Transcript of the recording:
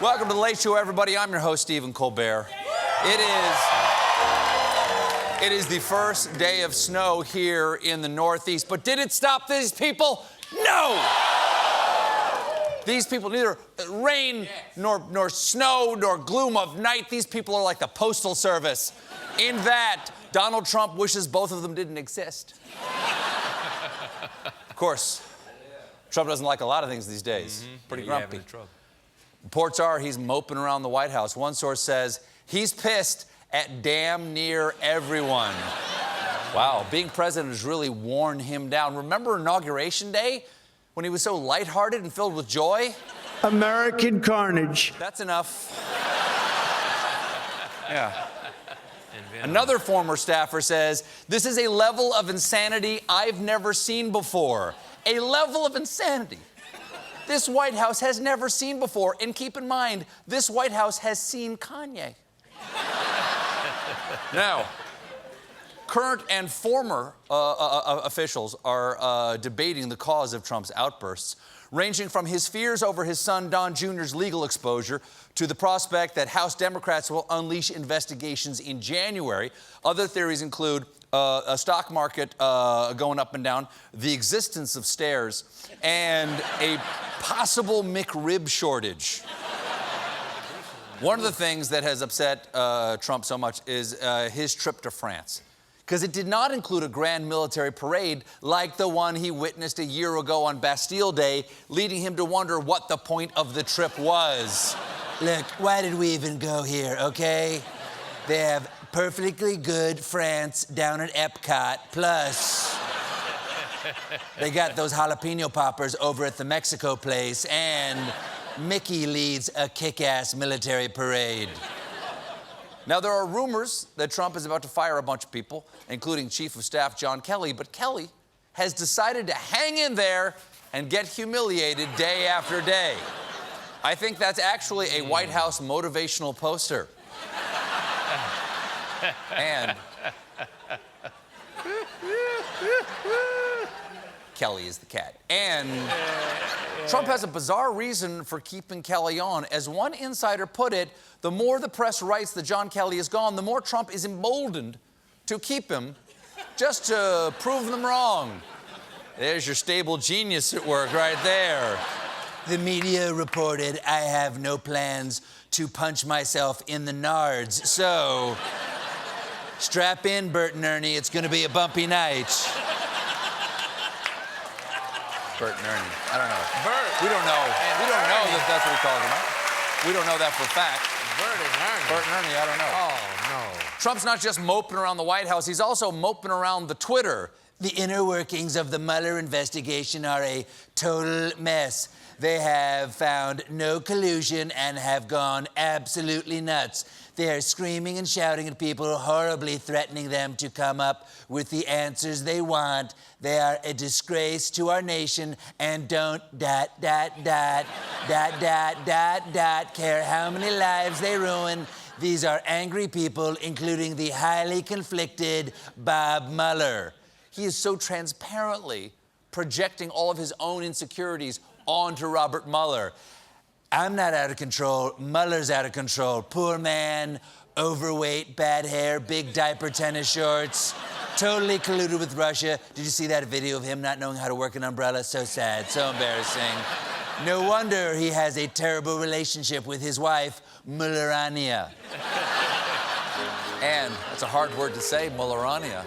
Welcome to The Late Show, everybody. I'm your host, Stephen Colbert. It is the first day of snow here in the Northeast. But did it stop these people? No! These people, neither rain, nor snow, nor gloom of night. These people are like the Postal Service. In that, Donald Trump wishes both of them didn't exist. Of course, Trump doesn't like a lot of things these days. Pretty grumpy. Reports are he's moping around the White House. One source says he's pissed at damn near everyone. Wow, being president has really worn him down. Remember Inauguration Day when he was so lighthearted and filled with joy? American carnage. That's enough. Yeah. Another former staffer says, this is a level of insanity I've never seen before. A level of insanity this White House has never seen before. And keep in mind, this White House has seen Kanye. Now, current and former officials are debating the cause of Trump's outbursts, ranging from his fears over his son Don Jr.'s legal exposure to the prospect that House Democrats will unleash investigations in January. Other theories include a stock market going up and down, the existence of stairs, and a possible McRib shortage. One of the things that has upset Trump so much is his trip to France, because it did not include a grand military parade like the one he witnessed a year ago on Bastille Day, leading him to wonder what the point of the trip was. Look, why did we even go here, okay? They have perfectly good France down at Epcot, plus they got those jalapeno poppers over at the Mexico place, and Mickey leads a kick-ass military parade. Now, there are rumors that Trump is about to fire a bunch of people, including Chief of Staff John Kelly, but Kelly has decided to hang in there and get humiliated day after day. I think that's actually a White House motivational poster. And Kelly is the cat. And Trump has a bizarre reason for keeping Kelly on. As one insider put it, the more the press writes that John Kelly is gone, the more Trump is emboldened to keep him just to prove them wrong. There's your stable genius at work right there. The media reported I have no plans to punch myself in the nards, so strap in, Bert and Ernie. It's going to be a bumpy night. Bert and Ernie. I don't know. Bert. We don't know. We don't know that that's what he calls them, right? We don't know that for a fact. Bert and Ernie. Bert and Ernie, I don't know. Oh, no. Trump's not just moping around the White House, he's also moping around the Twitter. The inner workings of the Mueller investigation are a total mess. They have found no collusion and have gone absolutely nuts. They are screaming and shouting at people, horribly threatening them to come up with the answers they want. They are a disgrace to our nation and don't care how many lives they ruin. These are angry people, including the highly conflicted Bob Mueller. He is so transparently projecting all of his own insecurities onto Robert Mueller. I'm not out of control. Mueller's out of control. Poor man, overweight, bad hair, big diaper tennis shorts, totally colluded with Russia. Did you see that video of him not knowing how to work an umbrella? So sad, so embarrassing. No wonder he has a terrible relationship with his wife, Mullerania. And that's a hard word to say, Mullerania.